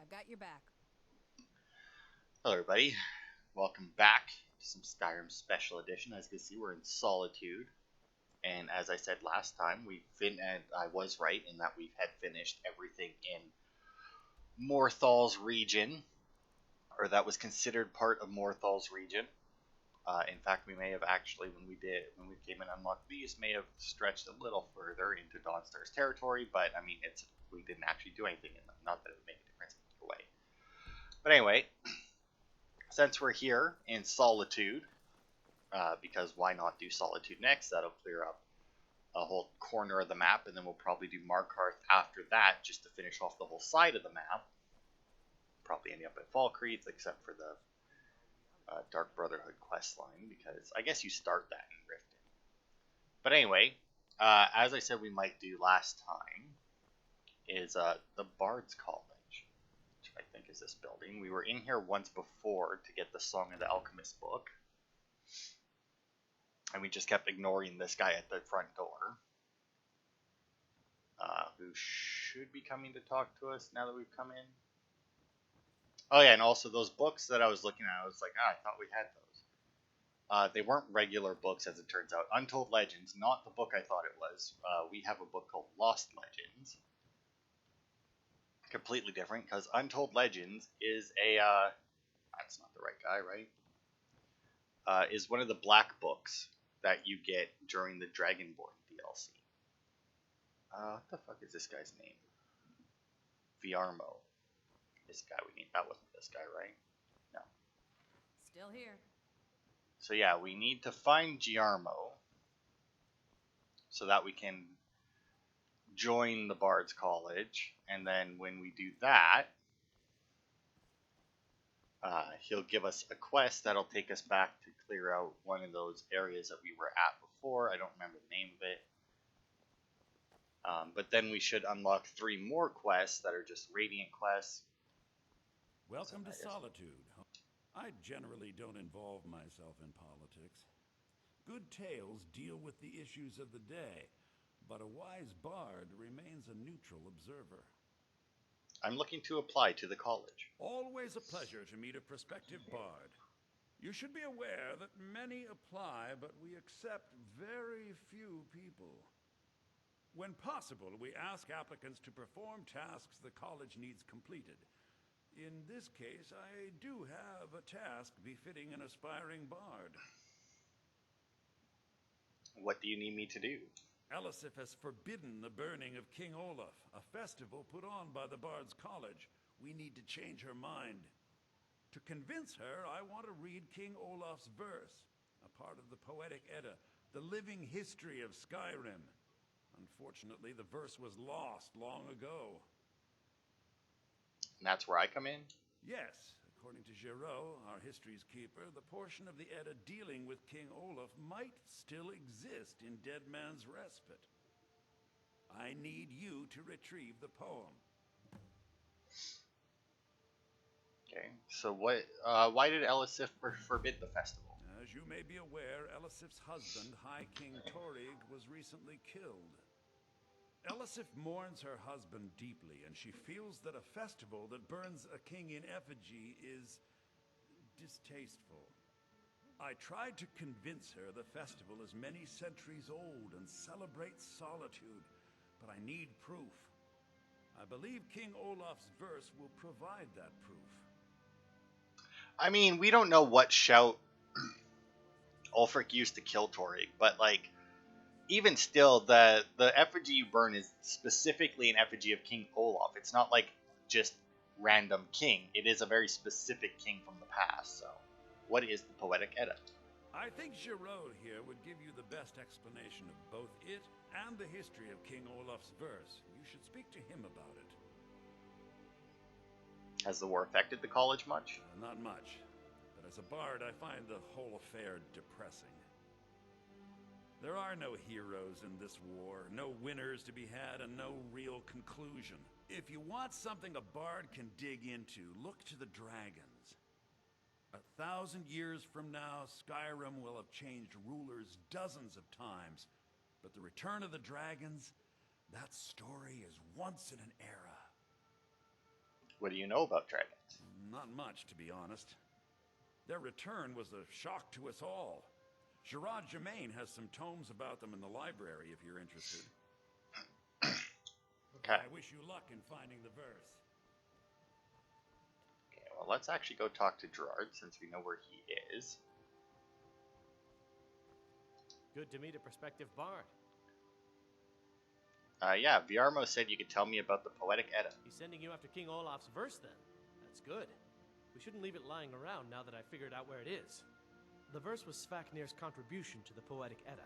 I've got your back. Hello everybody, welcome back to some Skyrim Special Edition. As you can see, we're in Solitude, and as I said last time, and I was right in that we had finished everything in Morthal's region, or that was considered part of Morthal's region. In fact, we may have actually, when we came and unlocked these, may have stretched a little further into Dawnstar's territory, but I mean, we didn't actually do anything in them. Not that it would make a difference either way. But anyway, since we're here in Solitude, because why not do Solitude next? That'll clear up a whole corner of the map, and then we'll probably do Markarth after that, just to finish off the whole side of the map. Probably ending up at Falkreath, except for the Dark Brotherhood quest line, because I guess you start that in Riften. But anyway, as I said we might do last time, is the Bard's College, which I think is this building. We were in here once before to get the Song of the Alchemist book, and we just kept ignoring this guy at the front door, who should be coming to talk to us now that we've come in. Oh yeah, and also those books that I was looking at, I was like, I thought we had those. They weren't regular books, as it turns out. Untold Legends, not the book I thought it was. We have a book called Lost Legends. Completely different, because Untold Legends is that's not the right guy, right? Is one of the black books that you get during the Dragonborn DLC. What the fuck is this guy's name? Viarmo. This guy we need. That wasn't this guy, right? No. Still here. So yeah, we need to find Giarmo so that we can join the Bard's College, and then when we do that, he'll give us a quest that'll take us back to clear out one of those areas that we were at before. I don't remember the name of it. But then we should unlock 3 more quests that are just Radiant quests. Welcome to Solitude. I generally don't involve myself in politics. Good tales deal with the issues of the day, but a wise bard remains a neutral observer. I'm looking to apply to the college. Always a pleasure to meet a prospective bard. You should be aware that many apply, but we accept very few people. When possible, we ask applicants to perform tasks the college needs completed. In this case, I do have a task befitting an aspiring bard. What do you need me to do? Elisif has forbidden the burning of King Olaf, a festival put on by the Bard's College. We need to change her mind. To convince her, I want to read King Olaf's verse, a part of the Poetic Edda, the living history of Skyrim. Unfortunately, the verse was lost long ago. And that's where I come in? Yes. According to Giraud, our history's keeper, the portion of the Edda dealing with King Olaf might still exist in Dead Man's Respite. I need you to retrieve the poem. Okay, so why did Elisif forbid the festival? As you may be aware, Elisif's husband, High King Torrig, was recently killed. Elisif mourns her husband deeply, and she feels that a festival that burns a king in effigy is distasteful. I tried to convince her the festival is many centuries old and celebrates solitude, but I need proof. I believe King Olaf's verse will provide that proof. I mean, we don't know what shout Ulfric used to kill Torrig, but like, even still, the effigy you burn is specifically an effigy of King Olaf. It's not like just random king. It is a very specific king from the past. So, what is the Poetic Edda? I think Giraud here would give you the best explanation of both it and the history of King Olaf's verse. You should speak to him about it. Has the war affected the college much? Not much. But as a bard, I find the whole affair depressing. There are no heroes in this war, no winners to be had, and no real conclusion. If you want something a bard can dig into, look to the dragons. 1,000 years from now, Skyrim will have changed rulers dozens of times. But the return of the dragons, that story is once in an era. What do you know about dragons? Not much, to be honest. Their return was a shock to us all. Gerard Germain has some tomes about them in the library if you're interested. Okay. I wish you luck in finding the verse. Okay, well, let's actually go talk to Gerard since we know where he is. Good to meet a prospective bard. Yeah, Viarmo said you could tell me about the Poetic Edda. He's sending you after King Olaf's verse, then. That's good. We shouldn't leave it lying around now that I figured out where it is. The verse was Svafnir's contribution to the Poetic Edda,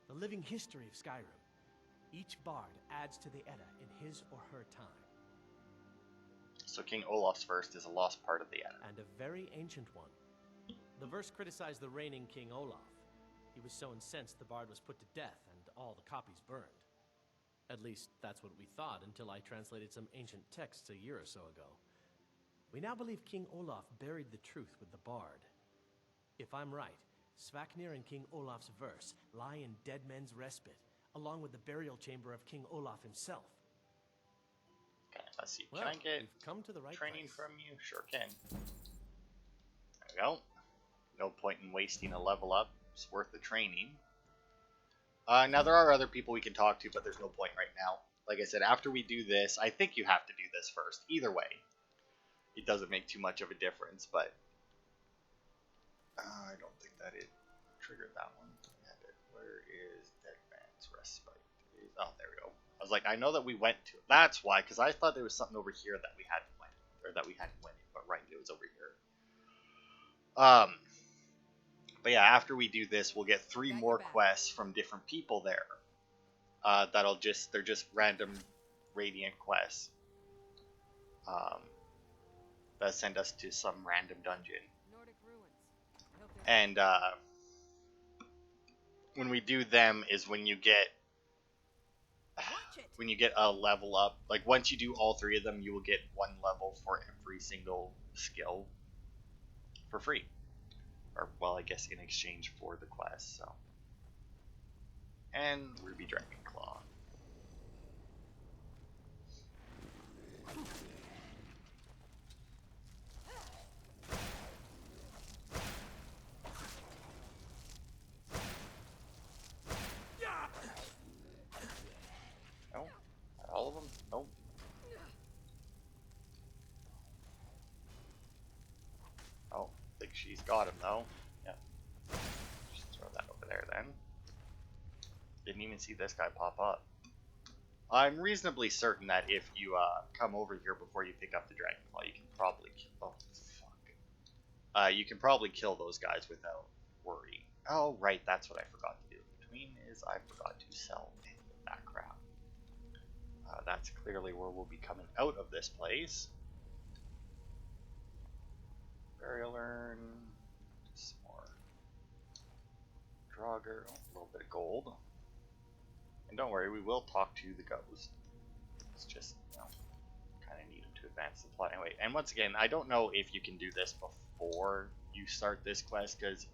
the living history of Skyrim. Each bard adds to the Edda in his or her time. So King Olaf's verse is a lost part of the Edda. And a very ancient one. The verse criticized the reigning King Olaf. He was so incensed the bard was put to death and all the copies burned. At least, that's what we thought until I translated some ancient texts a year or so ago. We now believe King Olaf buried the truth with the bard. If I'm right, Svafnir and King Olaf's verse lie in Dead Men's Respite, along with the burial chamber of King Olaf himself. Okay, let's see. Well, Can I get we've come to the right training place. from you? Sure can. There we go. No point in wasting a level up. It's worth the training. Now, there are other people we can talk to, but there's no point right now. Like I said, after we do this, I think you have to do this first. Either way, it doesn't make too much of a difference, but I don't think that it triggered that one. Where is Dead Man's Respite? Oh, there we go. I was like, I know that we went to it. That's why, because I thought there was something over here that we hadn't went, or that we hadn't went in, but right, it was over here. But yeah, after we do this, we'll get 3 more quests from different people there. They're just random Radiant quests. That send us to some random dungeon. Nordic ruins. I hope there's And when we do them is when you get Watch it. when you get a level up. Like once you do all 3 of them, you will get 1 level for every single skill for free. Or, well, I guess in exchange for the quest, so. And Ruby Dragonclaw. No? Not all of them? Nope. Oh, I think she's got him though. Yeah. Just throw that over there then. Didn't even see this guy pop up. I'm reasonably certain that if you come over here before you pick up the Dragonclaw, you can probably kill. Oh fuck. You can probably kill those guys without worry. Oh right, that's what I forgot to do. Between is I forgot to sell any of that crap. That's clearly where we'll be coming out of this place. Burial urn, just some more Draugr, a little bit of gold. And don't worry, we will talk to the ghost. It's just, you know, kind of need him to advance the plot anyway. And once again, I don't know if you can do this before you start this quest, because,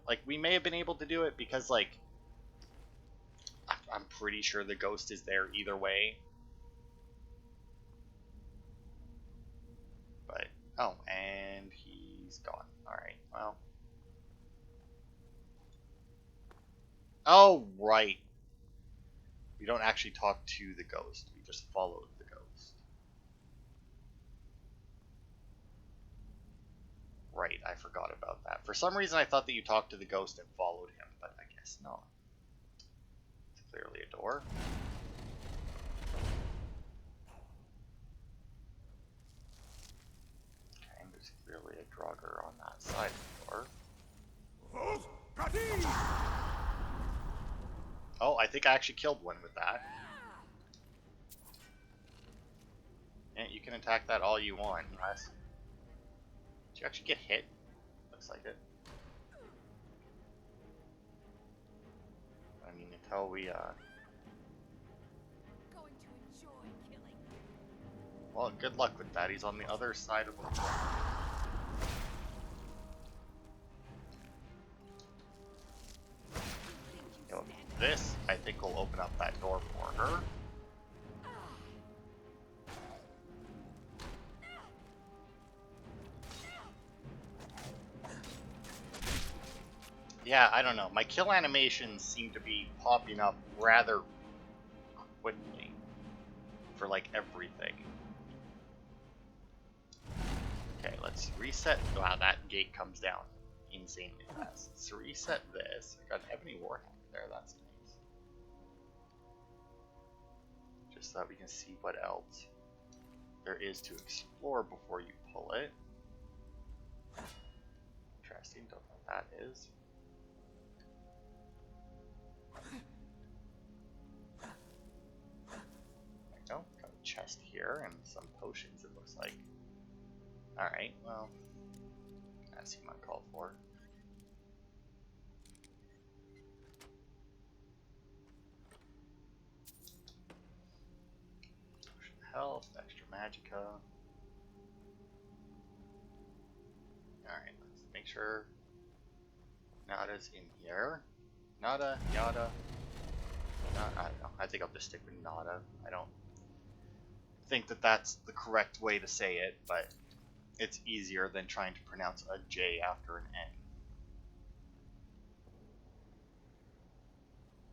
like, we may have been able to do it because, like, I'm pretty sure the ghost is there either way. But, oh, and he's gone. Alright, well. Oh, right. We don't actually talk to the ghost. We just follow the ghost. Right, I forgot about that. For some reason, I thought that you talked to the ghost and followed him, but I guess not. It's clearly a door. Okay, and there's clearly a Draugr on that side of the door. Oh, I think I actually killed one with that. Yeah, you can attack that all you want. Unless... Did you actually get hit? Looks like it. I mean, until we, Going to enjoy killing. Well, good luck with that. He's on the other side of the wall. This, I think, will open up that door for her. Yeah, I don't know. My kill animations seem to be popping up rather quickly for like everything. Okay, let's reset. Wow, that gate comes down insanely fast. Let's reset this. I got an ebony warhammer there. That's nice. Just so that we can see what else there is to explore before you pull it. Interesting. Don't know what that is. There we go. Got a chest here and some potions. It looks like. All right. Well, that seemed uncalled for. Potion of health, extra magicka. Alright, let's make sure Nada's in here. Nada, yada. I don't know. I think I'll just stick with Nada. I don't think that that's the correct way to say it, but it's easier than trying to pronounce a J after an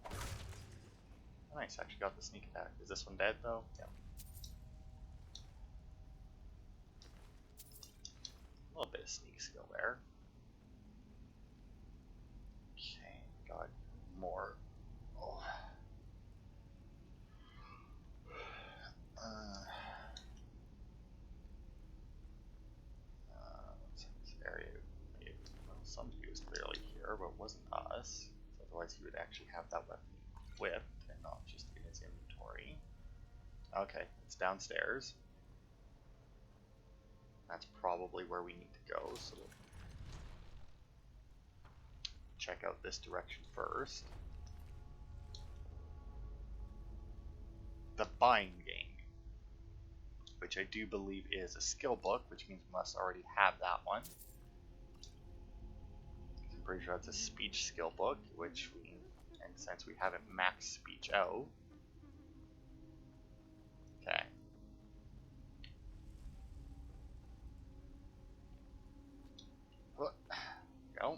N. Nice, actually got the sneak attack. Is this one dead though? Yeah. A little bit of sneak skill there. Okay, got more. Oh. What's this area? Well, somebody was clearly here, but it wasn't us. Otherwise, he would actually have that weapon equipped and not just in his inventory. Okay, it's downstairs. That's probably where we need to go, so we'll check out this direction first. The Bind Game, which I do believe is a skill book, which means we must already have that one. I'm pretty sure it's a speech skill book, which we, and since we haven't maxed speech out. Okay. Go.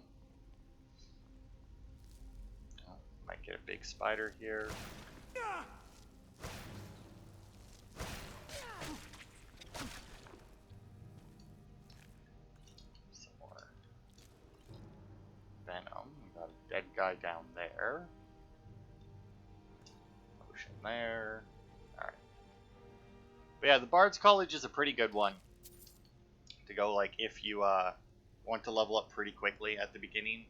Oh, might get a big spider here. Some more venom. We got a dead guy down there. Potion there. Alright. But yeah, the Bard's College is a pretty good one to go, like, if you want to level up pretty quickly at the beginning.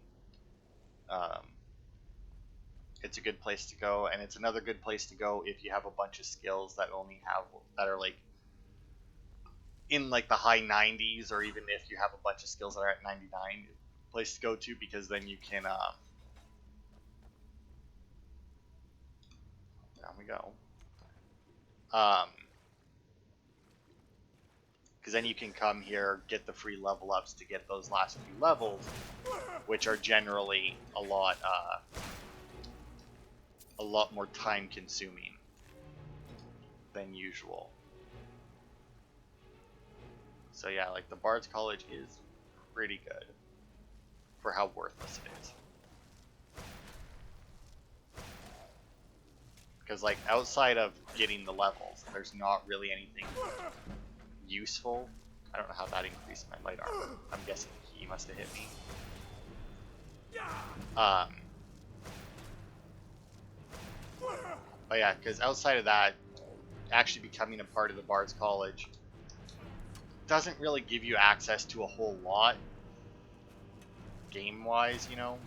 It's a good place to go, and it's another good place to go if you have a bunch of skills that are like in like the high 90s, or even if you have a bunch of skills that are at 99. Place to go to, because then you can down we go. Because then you can come here, get the free level ups to get those last few levels, which are generally a lot more time consuming than usual. So yeah, like the Bard's College is pretty good for how worthless it is. Because like outside of getting the levels, there's not really anything useful. I don't know how that increased my light armor. I'm guessing he must have hit me. But yeah, because outside of that, actually becoming a part of the Bard's College doesn't really give you access to a whole lot game-wise, you know.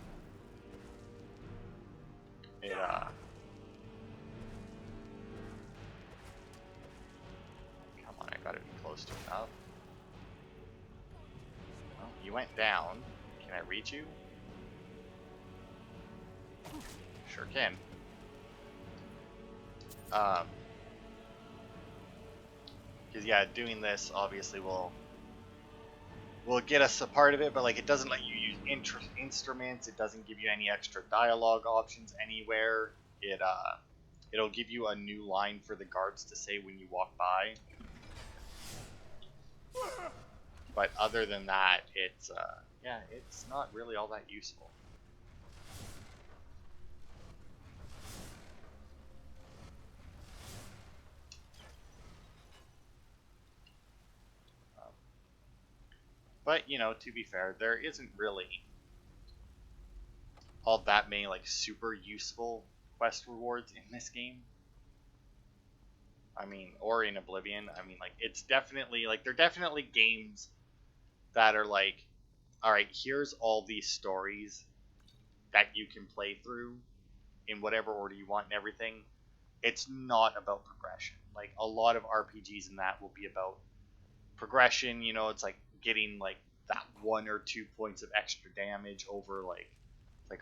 It come on, I gotta be close to enough. Well, you went down. Can I reach you? Sure can. Because yeah, doing this obviously will get us a part of it, but like it doesn't let you use instruments. It doesn't give you any extra dialogue options anywhere. It'll give you a new line for the guards to say when you walk by. But other than that, it's not really all that useful. But, you know, to be fair, there isn't really all that many, like, super useful quest rewards in this game. I mean, or in Oblivion. I mean, like, it's definitely, like, they're definitely games that are like, alright, here's all these stories that you can play through in whatever order you want and everything. It's not about progression. Like, a lot of RPGs in that will be about progression, you know, it's like getting, like, that 1 or 2 points of extra damage over, like,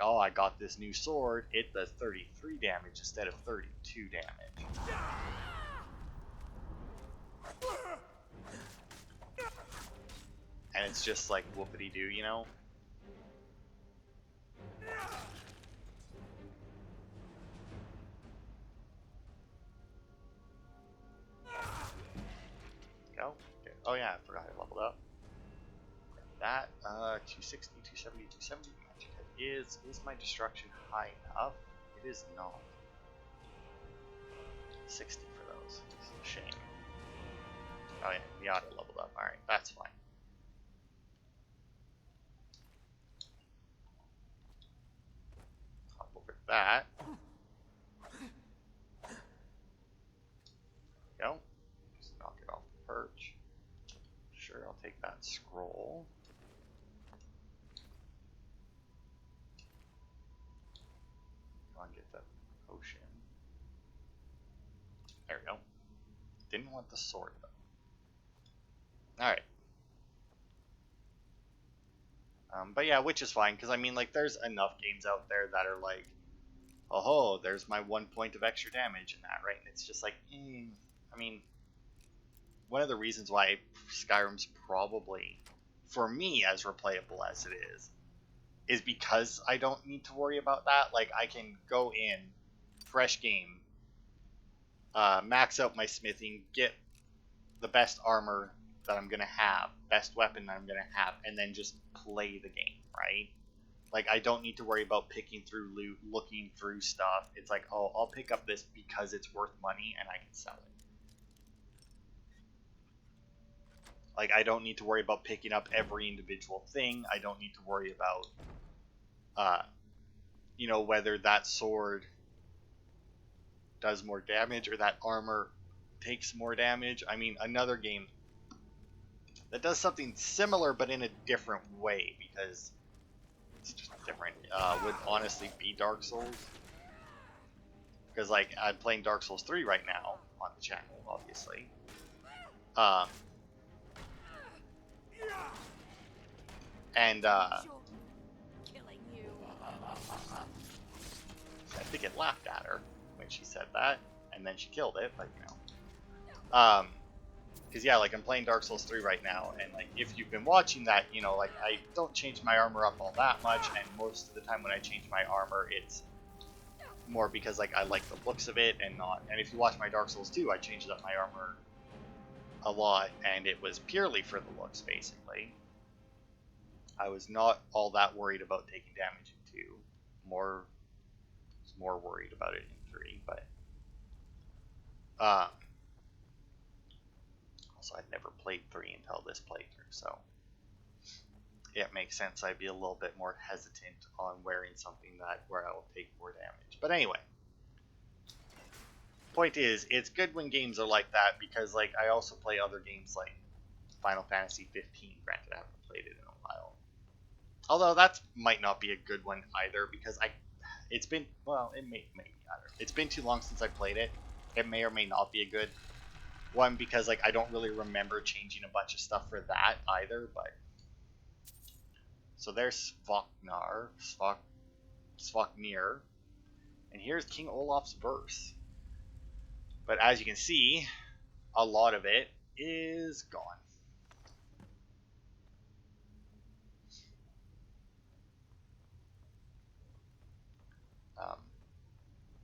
oh, I got this new sword, it does 33 damage instead of 32 damage. And it's just like whoopity-doo, you know? Go. Okay. Oh yeah, I forgot I leveled up. That, 260, 270, 270 magic. Is my destruction high enough? It is not. 60 for those. It's a shame. Oh yeah, the auto leveled up. Alright, that's fine. Hop over that. There we go. Just knock it off the perch. Sure, I'll take that scroll. Go and get the potion. There we go. Didn't want the sword though. Alright. But yeah, which is fine, because I mean, like, there's enough games out there that are like, oh, there's my 1 point of extra damage in that, right? And it's just like, I mean, one of the reasons why Skyrim's probably, for me, as replayable as it is because I don't need to worry about that. Like, I can go in, fresh game, max out my smithing, get the best armor that I'm gonna have, best weapon that I'm gonna have, and then just play the game, right? Like, I don't need to worry about picking through loot, looking through stuff. It's like, oh, I'll pick up this because it's worth money and I can sell it. Like, I don't need to worry about picking up every individual thing. I don't need to worry about, you know, whether that sword does more damage or that armor takes more damage. I mean, another game that does something similar but in a different way, because it's just different, would honestly be Dark Souls. Because, like, I'm playing Dark Souls 3 right now on the channel, obviously. And, I Killing you. think it laughed at her when she said that, and then she killed it, but, you know. Because, yeah, like, I'm playing Dark Souls 3 right now, and, like, if you've been watching that, you know, like, I don't change my armor up all that much, and most of the time when I change my armor, it's more because, like, I like the looks of it and not... And if you watch my Dark Souls 2, I changed up my armor a lot, and it was purely for the looks, basically. I was not all that worried about taking damage in 2. More worried about it in 3, but... Also, I'd never played 3 until this playthrough, so... It makes sense I'd be a little bit more hesitant on wearing something where I will take more damage. But anyway. Point is, it's good when games are like that, because, like, I also play other games like Final Fantasy 15. Granted, I haven't played it in a while. Although that might not be a good one either, because it's been, well, it may be either. It's been too long since I played it. It may or may not be a good one, because, like, I don't really remember changing a bunch of stuff for that either, but... So there's Svoknir, and here's King Olaf's verse. But as you can see, a lot of it is gone.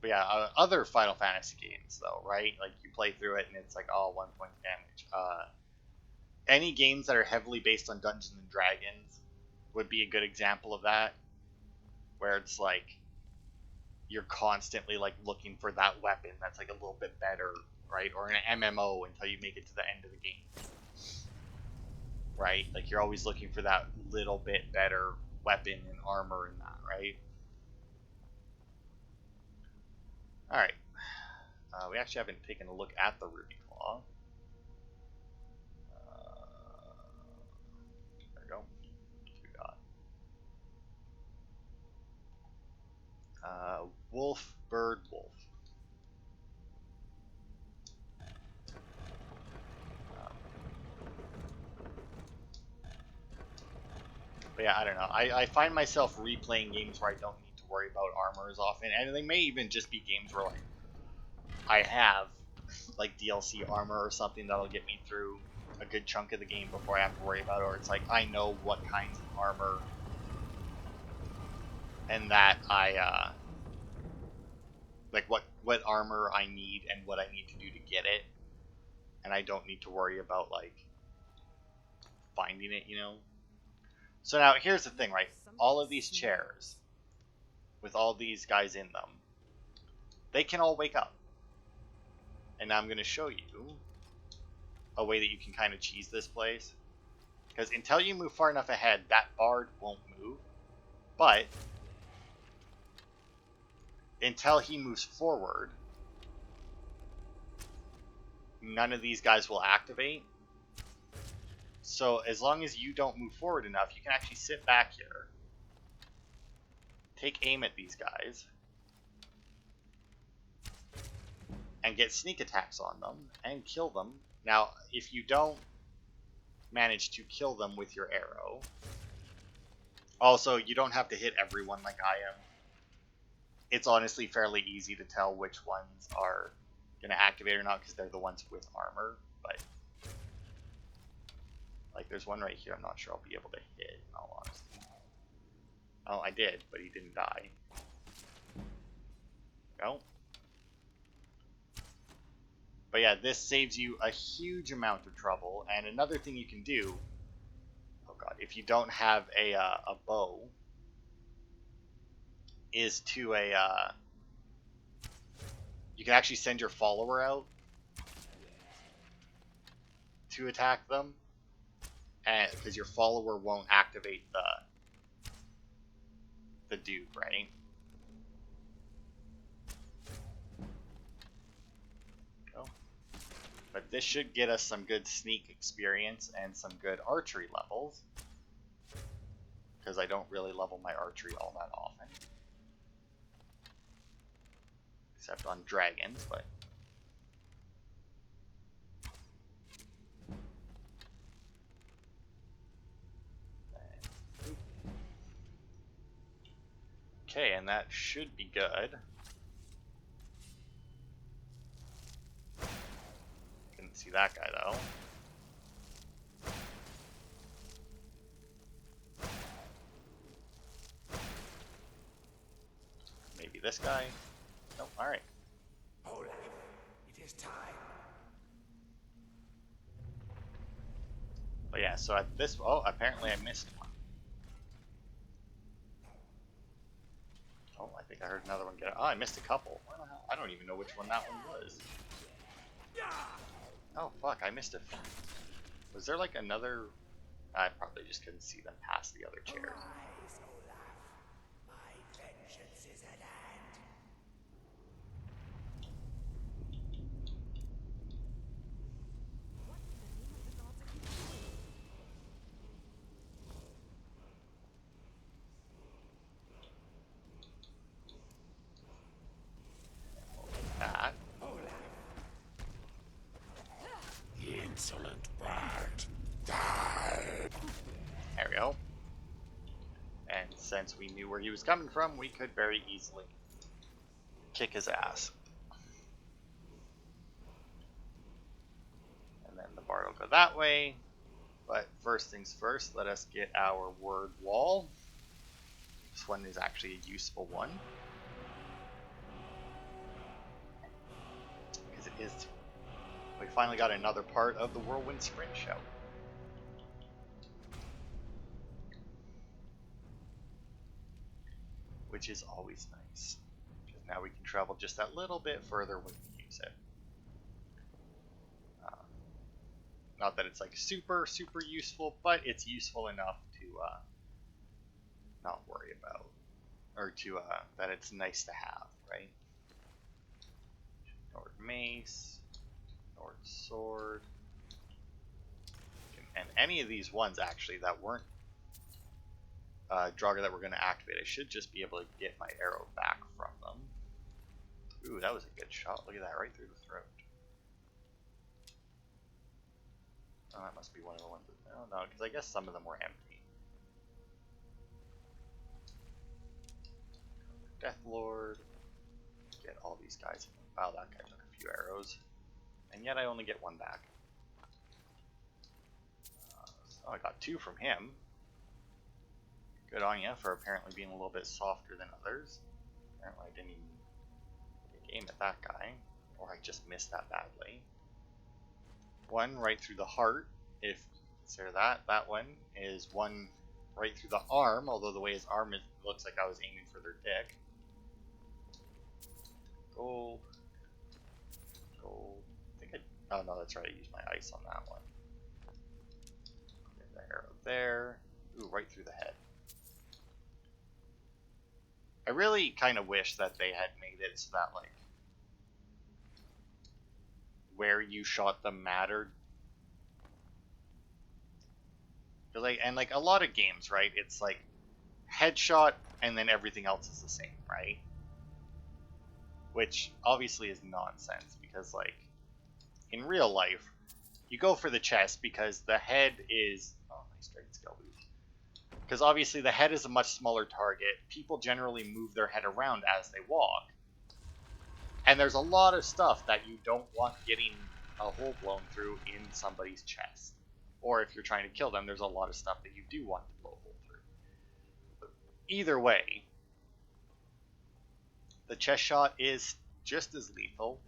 But yeah, other Final Fantasy games though, right? Like, you play through it and it's like, oh, 1 point damage. Any games that are heavily based on Dungeons and Dragons would be a good example of that, where it's like you're constantly like looking for that weapon that's like a little bit better, right? Or an MMO until you make it to the end of the game. right? Like you're always looking for that little bit better weapon and armor and that, right? Alright. We actually haven't taken a look at the Ruby Claw. There we go. What we got? Wolf, bird, wolf. But yeah, I don't know. I find myself replaying games where I don't need to worry about armor as often, and they may even just be games where like I have like DLC armor or something that'll get me through a good chunk of the game before I have to worry about it, or it's like I know what kinds of armor and that I like what armor I need and what I need to do to get it, and I don't need to worry about like finding it, you know. So now here's the thing, right? All of these chairs with all these guys in them, they can all wake up. And now I'm going to show you a way that you can kind of cheese this place. Because until you move far enough ahead, that bard won't move. But until he moves forward, none of these guys will activate. So as long as you don't move forward enough, you can actually sit back here, take aim at these guys, and get sneak attacks on them and kill them. Now, if you don't manage to kill them with your arrow, also, you don't have to hit everyone like I am. It's honestly fairly easy to tell which ones are going to activate or not because they're the ones with armor, but like there's one right here I'm not sure I'll be able to hit, in all honesty. Oh, I did, but he didn't die. No. But yeah, this saves you a huge amount of trouble. And another thing you can do, oh god, if you don't have a bow, is to you can actually send your follower out to attack them, and because your follower won't activate the dude, right? But this should get us some good sneak experience and some good archery levels. Because I don't really level my archery all that often. Except on dragons, but... Okay, and that should be good. Couldn't see that guy though. Maybe this guy. Nope, alright. Olaf, it is time. But yeah, so at this... Oh, apparently I missed one. Oh, I think I heard another one get out. Oh, I missed a couple. Where the hell? I don't even know which one that one was. Oh, fuck, I missed a few. Was there like another... I probably just couldn't see them past the other chairs. Rise, Olaf. My vengeance is at hand. That. The insolent bard. Die. There we go. And since we knew where he was coming from, we could very easily kick his ass. And then the bard will go that way. But first things first, let us get our word wall. This one is actually a useful one. Because it is... We finally got another part of the Whirlwind Sprint show. Which is always nice. Because now we can travel just that little bit further when we use it. Not that it's like super useful, but it's useful enough to not worry about, or to that it's nice to have, right? Nord mace, Nord sword, and any of these ones actually that weren't Draugr that we're going to activate, I should just be able to get my arrow back from them. Ooh, that was a good shot. Look at that, right through the throat. Oh, that must be one of the ones that... No, because I guess some of them were empty. Death Lord. Get all these guys. Wow, that guy took a few arrows. And yet I only get one back. So I got 2 from him. Good on you for apparently being a little bit softer than others. Apparently I didn't even aim at that guy. Or I just missed that badly. 1 right through the heart, if consider that. That one is 1 right through the arm, although the way his arm is, looks like I was aiming for their dick. Gold. Gold. I think I... Oh no, that's right, I used my ice on that one. Get the arrow there. Ooh, right through the head. I really kind of wish that they had made it so that, like, where you shot them mattered. Like, and like a lot of games, right? It's like headshot and then everything else is the same, right? Which obviously is nonsense because, like, in real life, you go for the chest because the head is... Oh, nice dragon scale boost. Because obviously the head is a much smaller target. People generally move their head around as they walk. And there's a lot of stuff that you don't want getting a hole blown through in somebody's chest. Or if you're trying to kill them, there's a lot of stuff that you do want to blow a hole through. But either way, the chest shot is just as lethal,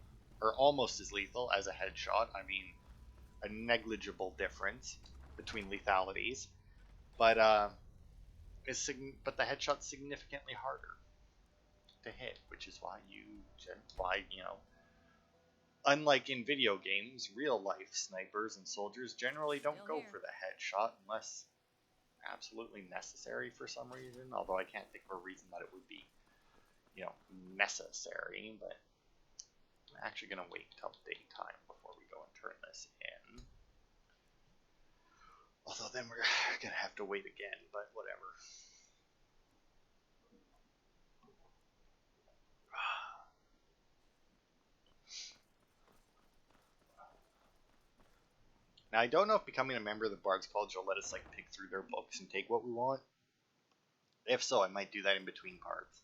or almost as lethal as a headshot. I mean, a negligible difference between lethalities. But but the headshot's significantly harder to hit, which is why you know, unlike in video games, real life snipers and soldiers generally don't go for the headshot unless absolutely necessary for some reason. Although I can't think of a reason that it would be, you know, necessary. But I'm actually gonna wait till daytime before we go and turn this in. Although then we're gonna have to wait again, but whatever. Now I don't know if becoming a member of the Bard's College will let us like pick through their books and take what we want. If so, I might do that in between parts.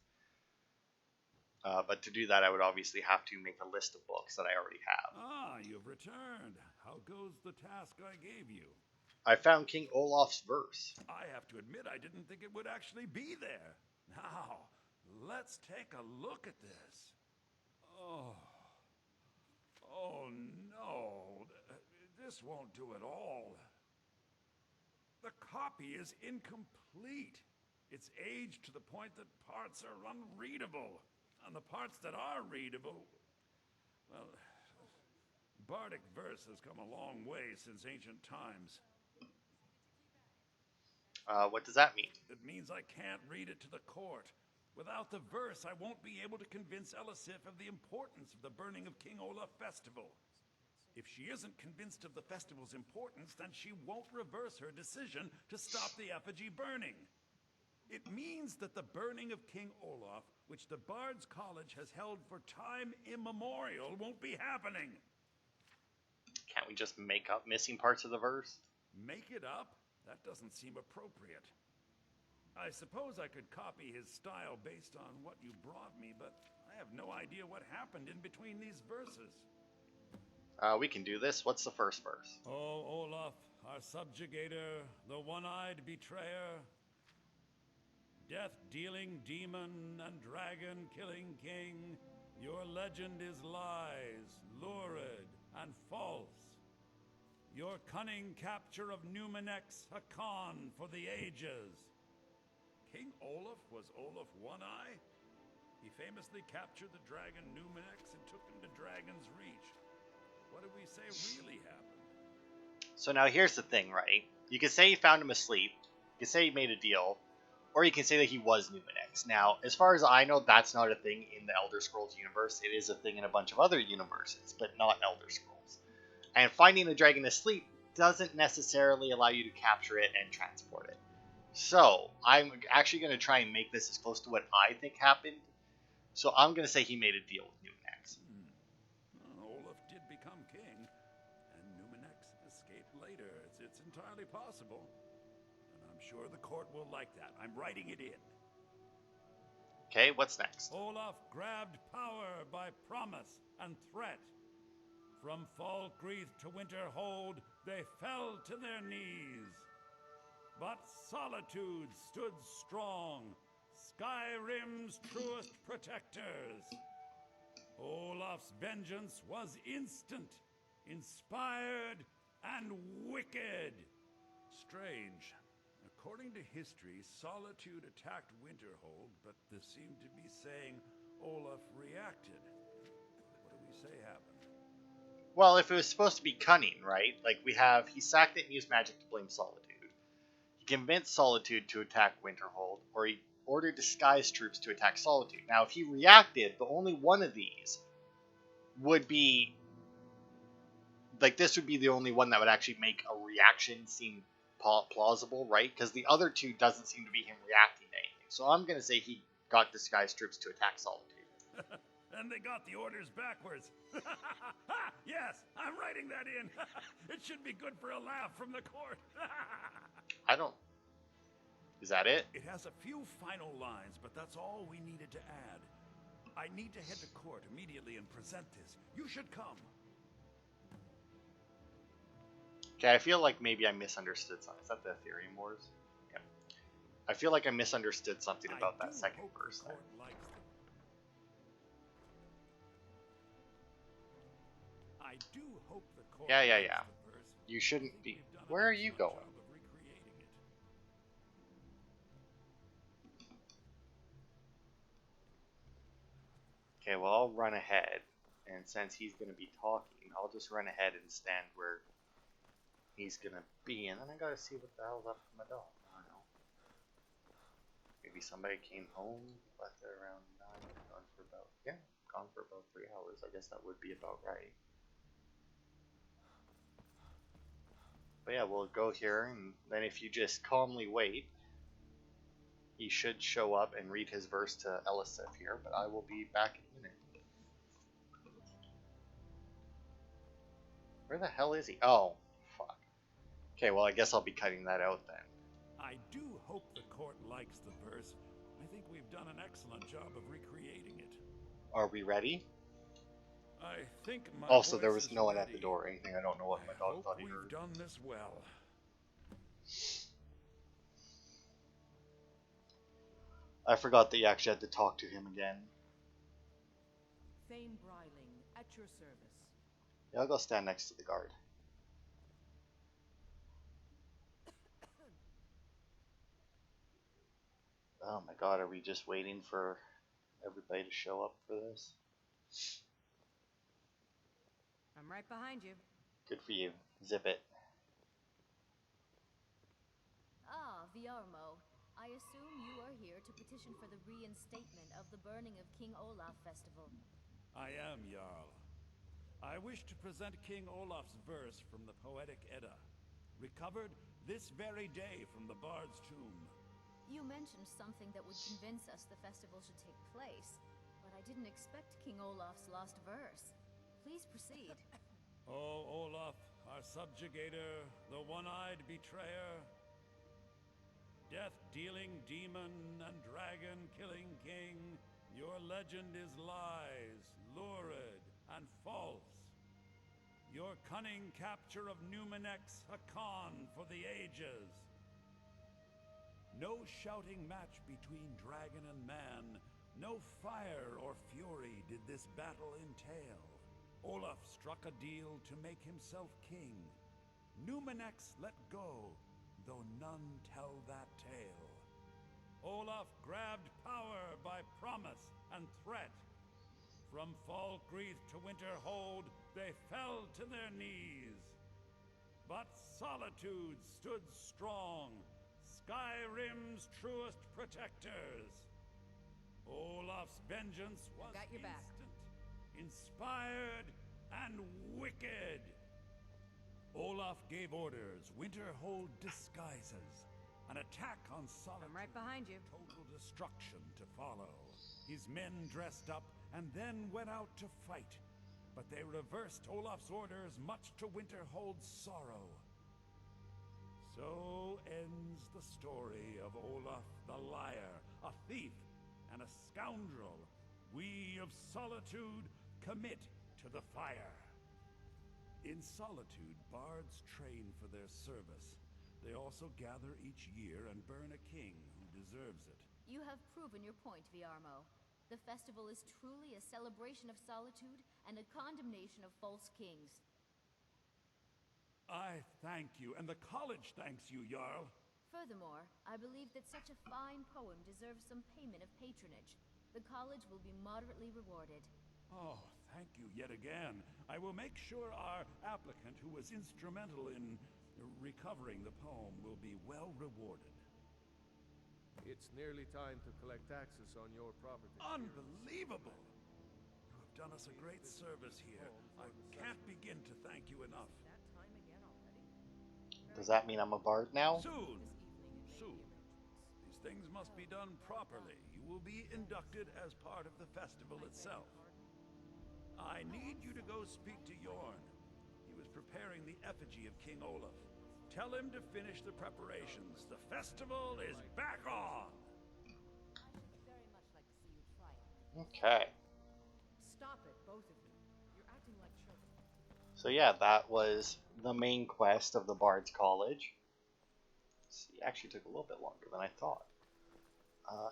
But to do that, I would obviously have to make a list of books that I already have. Ah, you've returned. How goes the task I gave you? I found King Olaf's verse. I have to admit I didn't think it would actually be there. Now, let's take a look at this. Oh no. This won't do at all. The copy is incomplete. It's aged to the point that parts are unreadable. And the parts that are readable, well, Bardic verse has come a long way since ancient times. What does that mean? It means I can't read it to the court. Without the verse, I won't be able to convince Elisif of the importance of the burning of King Olaf festival. If she isn't convinced of the festival's importance, then she won't reverse her decision to stop the effigy burning. It means that the burning of King Olaf, which the Bard's College has held for time immemorial, won't be happening. Can't we just make up missing parts of the verse? Make it up? That doesn't seem appropriate. I suppose I could copy his style based on what you brought me, but I have no idea what happened in between these verses. We can do this. What's the first verse? Oh, Olaf, our subjugator, the one-eyed betrayer, death-dealing demon and dragon-killing king, your legend is lies, lurid, and false. Your cunning capture of Numenex, a con for the ages. King Olaf was Olaf One-Eye? He famously captured the dragon Numenex and took him to Dragon's Reach. What did we say really happened? So now here's the thing, right? You can say you found him asleep, you can say you made a deal, or you can say that he was Numenix. Now, as far as I know, that's not a thing in the Elder Scrolls universe. It is a thing in a bunch of other universes, but not Elder Scrolls. And finding the dragon asleep doesn't necessarily allow you to capture it and transport it. So, I'm actually going to try and make this as close to what I think happened. So I'm going to say he made a deal with Numenix. Olaf did become king, and Numenix escaped later. It's entirely possible. And I'm sure the court will like that. I'm writing it in. Okay, what's next? Olaf grabbed power by promise and threat. From Falkreath to Winterhold, they fell to their knees. But Solitude stood strong, Skyrim's truest protectors. Olaf's vengeance was instant, inspired, and wicked. Strange. According to history, Solitude attacked Winterhold, but this seemed to be saying Olaf reacted. What do we say happened? Well, if it was supposed to be cunning, right? Like he sacked it and used magic to blame Solitude. He convinced Solitude to attack Winterhold, or he ordered disguised troops to attack Solitude. Now, if he reacted, the only one of these would be... Like, this would be the only one that would actually make a reaction seem plausible, right? Because the other two doesn't seem to be him reacting to anything. So I'm going to say he got disguised troops to attack Solitude. And they got the orders backwards. Yes, I'm writing that in. It should be good for a laugh from the court. I don't... Is that it? It has a few final lines, but that's all we needed to add. I need to head to court immediately and present this. You should come. Okay, I feel like maybe I misunderstood something. Is that the Ethereum Wars? Yeah. I feel like I misunderstood something about that second verse there. I do hope the court Yeah. likes the verse. You shouldn't be... Where are you going? Okay, well, I'll run ahead. And since he's going to be talking, I'll just run ahead and stand where he's going to be. And then I got to see what the hell's up with my dog. I don't know. Maybe somebody came home, left it around 9, gone for about... Yeah, gone for about 3 hours. I guess that would be about right. But yeah, we'll go here, and then if you just calmly wait, he should show up and read his verse to Elisif here, but I will be back in a minute. Where the hell is he? Oh, fuck. Okay, well, I guess I'll be cutting that out then. I do hope the court likes the verse. I think we've done an excellent job of recreating it. Are we ready? I think my Also, there voice was is no one at ready. the door or anything. I don't know what my dog thought he we've heard. done this well. I forgot that you actually had to talk to him again. Thane Bryling, at your service. Yeah, I'll go stand next to the guard. Oh my god, are we just waiting for everybody to show up for this? I'm right behind you. Good for you. Zip it. Ah, Viarmo. I assume you are here to petition for the reinstatement of the burning of King Olaf festival. I am, Jarl. I wish to present King Olaf's verse from the Poetic Edda, recovered this very day from the Bard's tomb. You mentioned something that would convince us the festival should take place, but I didn't expect King Olaf's lost verse. Please proceed. O Olaf, our subjugator, the one-eyed betrayer, death-dealing demon and dragon-killing king, your legend is lies, lurid, and false. Your cunning capture of Numenix a con for the ages. No shouting match between dragon and man, no fire or fury did this battle entail. Olaf struck a deal to make himself king. Numenix let go, though none tell that tale. Olaf grabbed power by promise and threat. From Falkreath to Winterhold, they fell to their knees. but Solitude stood strong, Skyrim's truest protectors. Olaf's vengeance was got your back. instant, inspired, and wicked. Olaf gave orders, Winterhold disguises, an attack on Solitude. I'm right behind you. Total destruction to follow. His men dressed up and then went out to fight. But they reversed Olaf's orders, much to Winterhold's sorrow. So ends the story of Olaf the Liar, a thief and a scoundrel. We of Solitude commit to the fire. In Solitude, bards train for their service. They also gather each year and burn a king who deserves it. You have proven your point, Viarmo. The festival is truly a celebration of solitude and a condemnation of false kings. I thank you, and the college thanks you, Jarl. Furthermore, I believe that such a fine poem deserves some payment of patronage. The college will be moderately rewarded. Oh, thank you yet again. I will make sure our applicant, who was instrumental in recovering the poem, will be well rewarded. It's nearly time to collect taxes on your property. Unbelievable! You have done us a great service here. I can't begin to thank you enough. That time again already? Does that mean I'm a bard now? Soon! Soon. These things must be done properly. You will be inducted as part of the festival itself. I need you to go speak to Yorn. He was preparing the effigy of King Olaf. Tell him to finish the preparations. The festival is back on! I would very much like to see you try it. Okay. Stop it, both of you. You're acting like children. So yeah, that was the main quest of the Bard's College. It actually took a little bit longer than I thought.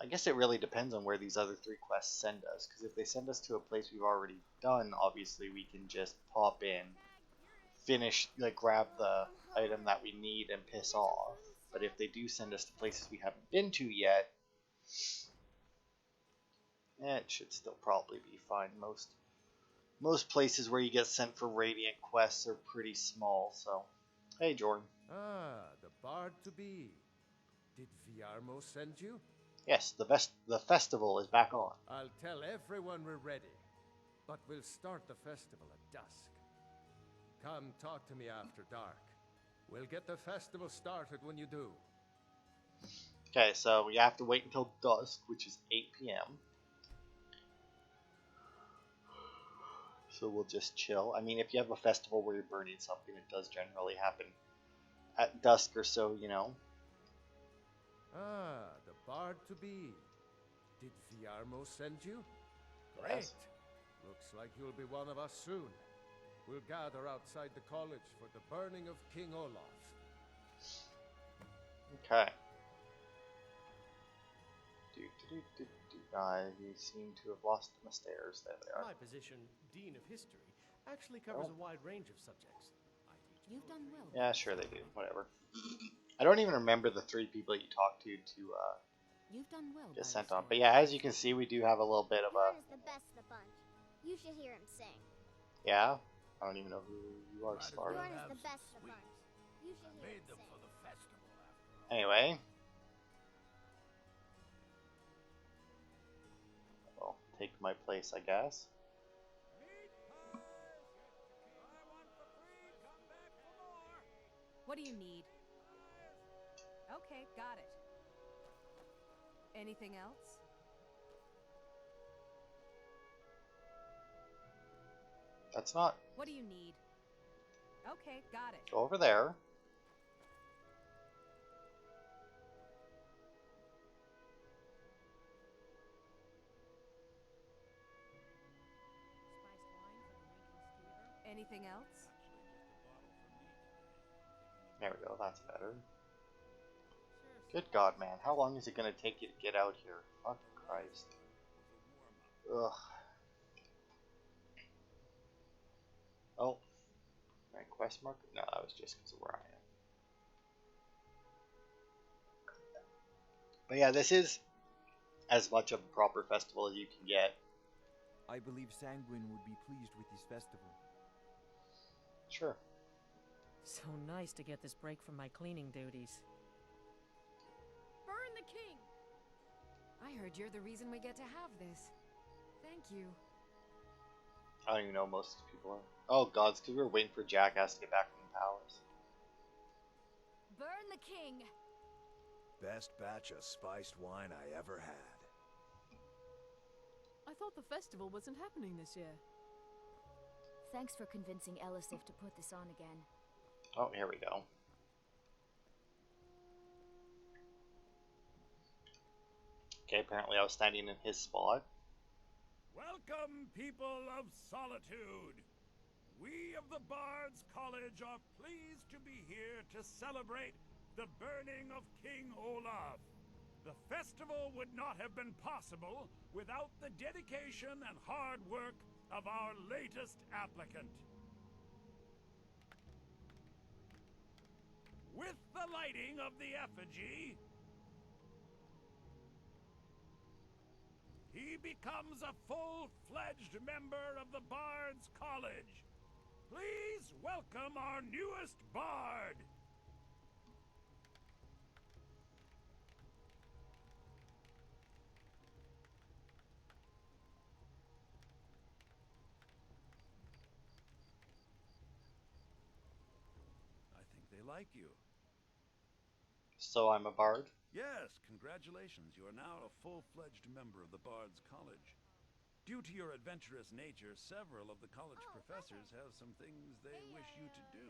I guess it really depends on where these other 3 quests send us, because if they send us to a place we've already done, obviously we can just pop in, finish, like grab the item that we need and piss off. But if they do send us to places we haven't been to yet, it should still probably be fine. Most places where you get sent for Radiant quests are pretty small, so... Hey, Jordan. Ah, the bard to be. Did Viarmo send you? Yes, the festival is back on. I'll tell everyone we're ready. But we'll start the festival at dusk. Come talk to me after dark. We'll get the festival started when you do. Okay, so we have to wait until dusk, which is 8 p.m. So we'll just chill. I mean, if you have a festival where you're burning something, it does generally happen at dusk or so, you know. Ah, the bard to be. Did Viarmo send you? Great. Yes. Looks like you'll be one of us soon. We'll gather outside the college for the burning of King Olaf. Okay. You seem to have lost in the stairs. There they are. My position, Dean of History, actually covers a wide range of subjects. I teach You've done well. Yeah, sure they do. Whatever. I don't even remember the 3 people you talked to You've done well. get sent on. But yeah, as you can see, we do have a little bit of a... Bjorn is the best of the bunch. You should hear him sing. Yeah? I don't even know who you are, Star. Bjorn is the best of the bunch. You should hear him sing. the festival, after all. Anyway. I'll take my place, I guess. What do you need? Okay, got it. Anything else? That's not... What do you need? Okay, got it. Go over there. Spiced wine for the ranking skeever. Anything else? There we go, that's better. Good God, man. How long is it going to take you to get out here? Fucking Christ. Ugh. Oh. My quest marker? No, that was just because of where I am. But yeah, this is as much of a proper festival as you can get. I believe Sanguine would be pleased with this festival. Sure. So nice to get this break from my cleaning duties. Burn the king! I heard you're the reason we get to have this. Thank you. I don't even know most people are. Oh god, it's because we were waiting for Jackass to get back from the palace. Burn the king! Best batch of spiced wine I ever had. I thought the festival wasn't happening this year. Thanks for convincing Elisif to put this on again. Oh, here we go. Okay, apparently I was standing in his spot. Welcome, people of Solitude. We of the Bards College are pleased to be here to celebrate the burning of King Olaf. The festival would not have been possible without the dedication and hard work of our latest applicant. With the lighting of the effigy, he becomes a full-fledged member of the Bards College. Please welcome our newest bard. I think they like you. So I'm a bard? Yes, congratulations. You are now a full-fledged member of the Bards College. Due to your adventurous nature, several of the college professors have some things they wish you to do.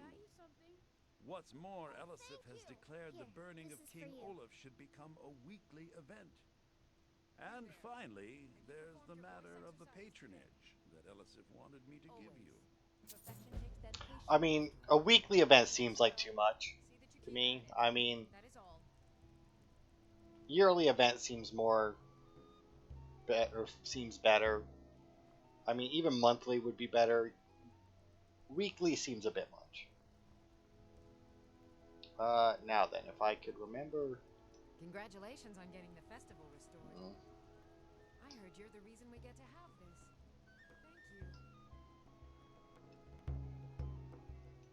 What's more, Elisif has declared the burning of King Olaf should become a weekly event. And finally, there's the matter of the patronage that Elisif wanted me to give you. I mean, a weekly event seems like too much to me. I mean, yearly event seems more better. Seems better. I mean, even monthly would be better. Weekly seems a bit much. Now then, if I could remember. Congratulations on getting the festival restored. I heard you're the reason we get to have this. Thank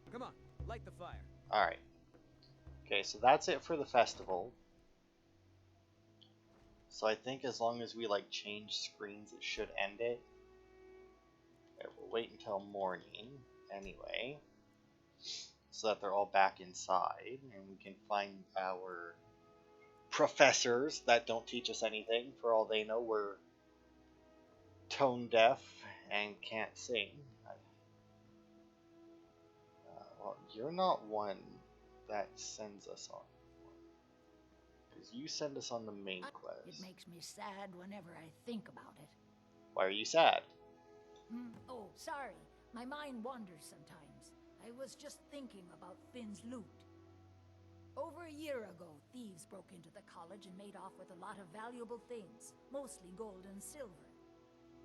you. Come on, light the fire. All right. Okay, so that's it for the festival. So I think as long as we like change screens, it should end it. Okay, we'll wait until morning anyway, so that they're all back inside, and we can find our professors that don't teach us anything. For all they know, we're tone deaf and can't sing. Well, you're not one that sends us on. Because you send us on the main quest. It makes me sad whenever I think about it. Why are you sad? Oh, sorry. My mind wanders sometimes. I was just thinking about Finn's loot. Over a year ago, thieves broke into the college and made off with a lot of valuable things, mostly gold and silver.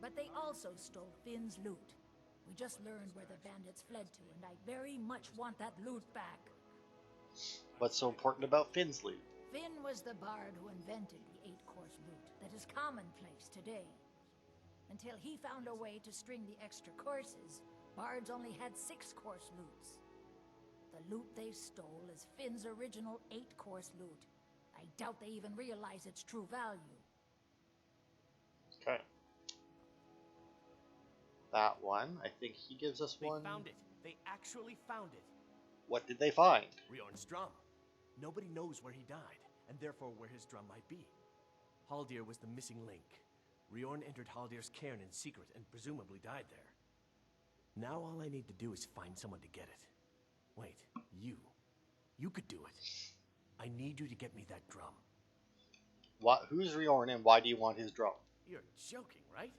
But they also stole Finn's loot. We just learned where the bandits fled to, and I very much want that loot back. What's so important about Finn's loot? Finn was the bard who invented the 8-course loot that is commonplace today. Until he found a way to string the extra courses, bards only had 6-course loots. The loot they stole is Finn's original 8-course loot. I doubt they even realize its true value. Okay. That one, I think he gives us one. They found it. They actually found it. What did they find? Riorn's drum. Nobody knows where he died, and therefore where his drum might be. Haldir was the missing link. Riorn entered Haldir's cairn in secret and presumably died there. Now all I need to do is find someone to get it. Wait, you. You could do it. I need you to get me that drum. What? Who's Riorn and why do you want his drum? You're joking, right?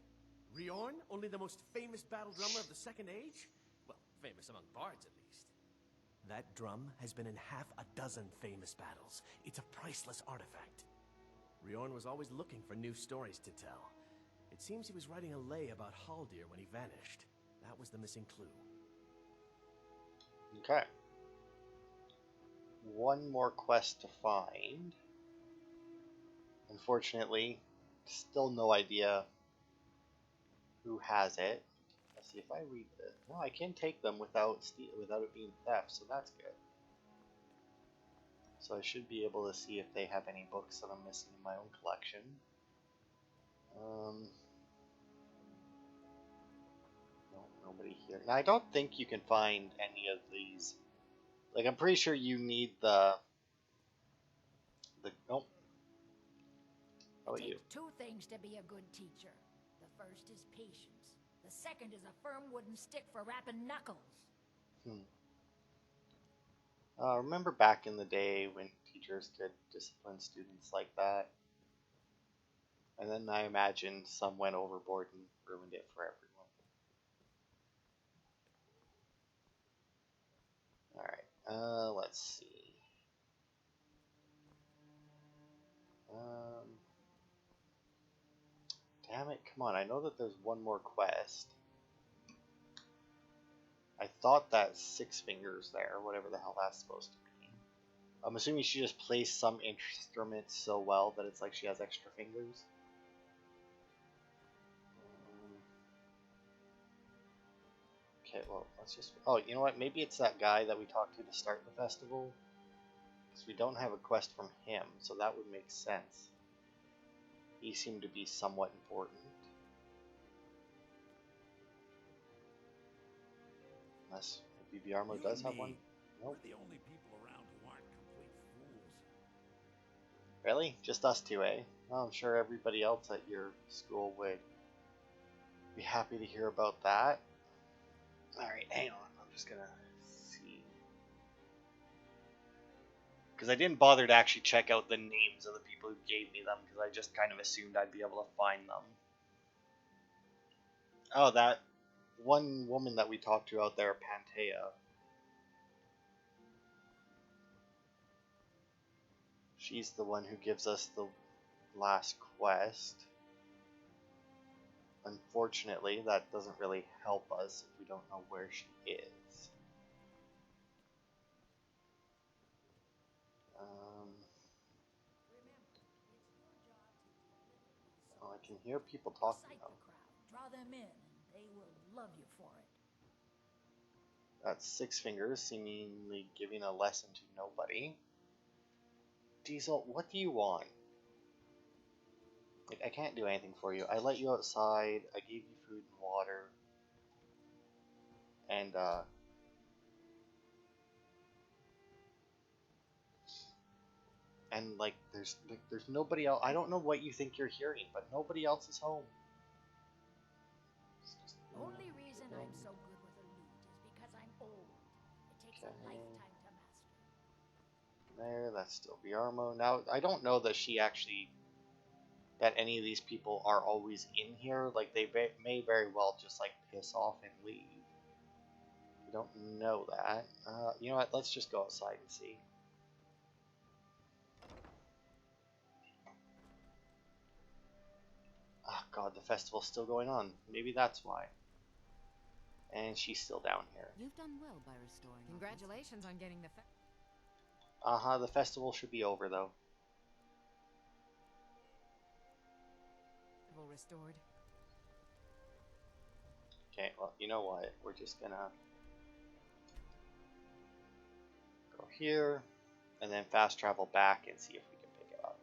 Riorn, only the most famous battle drummer of the Second Age? Well, famous among bards at least. That drum has been in half a dozen famous battles. It's a priceless artifact. Riorn was always looking for new stories to tell. It seems he was writing a lay about Haldir when he vanished. That was the missing clue. Okay. One more quest to find. Unfortunately, still no idea who has it. see if I read this. No, I can take them without it being theft, so that's good. So I should be able to see if they have any books that I'm missing in my own collection. No, nobody here. Now I don't think you can find any of these. Like, I'm pretty sure you need the nope. How about you? It takes two things to be a good teacher. The first is patience. The second is a firm wooden stick for rapping knuckles. Remember back in the day when teachers could discipline students like that? And then I imagine some went overboard and ruined it for everyone. Alright, let's see. Damn it, come on, I know that there's one more quest. I thought that 6 fingers there, whatever the hell that's supposed to be. I'm assuming she just plays some instrument so well that it's like she has extra fingers. Okay, well, let's just... Oh, you know what? Maybe it's that guy that we talked to start the festival. Because we don't have a quest from him, so that would make sense. He seemed to be somewhat important. Unless maybe Armo does have one. Nope. We're the only people around who aren't complete fools. Really? Just us two, eh? Well, I'm sure everybody else at your school would be happy to hear about that. Alright, hang on. I'm just gonna see. Because I didn't bother to actually check out the names of the people who gave me them, because I just kind of assumed I'd be able to find them. Oh, that one woman that we talked to out there, Pantea. She's the one who gives us the last quest. Unfortunately, that doesn't really help us if we don't know where she is. Oh, I can hear people talking Excite though. the crowd. Draw them in, and they will love you for it. That's 6 fingers, seemingly giving a lesson to nobody. Diesel, what do you want? Like, I can't do anything for you. I let you outside, I gave you food and water. And like there's nobody else. I don't know what you think you're hearing, but nobody else is home. Only reason I'm so good with a lute is because I'm old. It takes a lifetime to master. There, that's still Biarmo. Now, I don't know that that any of these people are always in here. Like, they may very well just, like, piss off and leave. We don't know that. You know what? Let's just go outside and see. Oh, God, the festival's still going on. Maybe that's why. And she's still down here. You've done well by restoring. Congratulations on getting the the festival should be over, though. festival restored. Okay, well, you know what? We're just gonna go here, and then fast travel back and see if we can pick it up.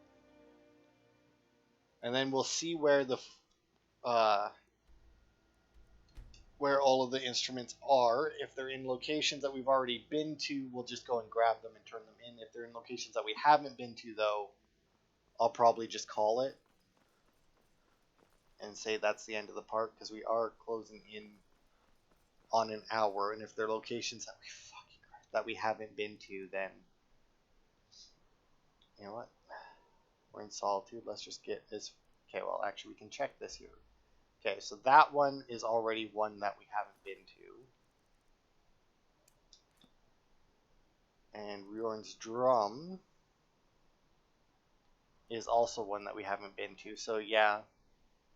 And then we'll see where where all of the instruments are. If they're in locations that we've already been to, we'll just go and grab them and turn them in. If they're in locations that we haven't been to, though, I'll probably just call it and say that's the end of the park, because we are closing in on an hour. And if they're locations that we haven't been to, then you know what? We're in Solitude. Let's just get this. Okay, well, actually, we can check this here. Okay, so that one is already one that we haven't been to. And Ryorn's Drum is also one that we haven't been to. So yeah,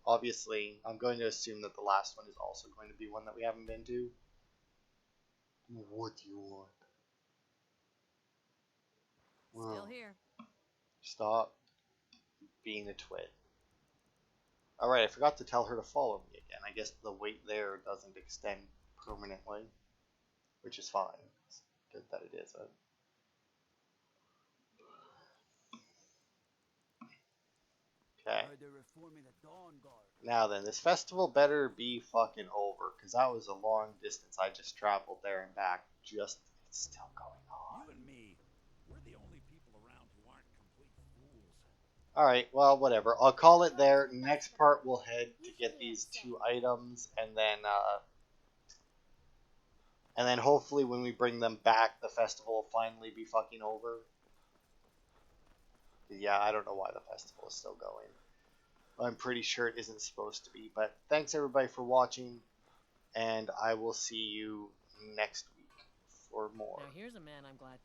obviously, I'm going to assume that the last one is also going to be one that we haven't been to. What do you want? Still here. Stop being a twit. Alright, I forgot to tell her to follow me again. I guess the wait there doesn't extend permanently, which is fine. It's good that it isn't. Okay. Now then, this festival better be fucking over, because that was a long distance. I just traveled there and back. It's still going on. You and me, we're the only people around who aren't complete fools. Alright, well, whatever. I'll call it there. Next part, we'll head to get these 2 items, and then hopefully when we bring them back, the festival will finally be fucking over. Yeah, I don't know why the festival is still going. I'm pretty sure it isn't supposed to be. But thanks everybody for watching, and I will see you next week for more. Now here's a man I'm glad.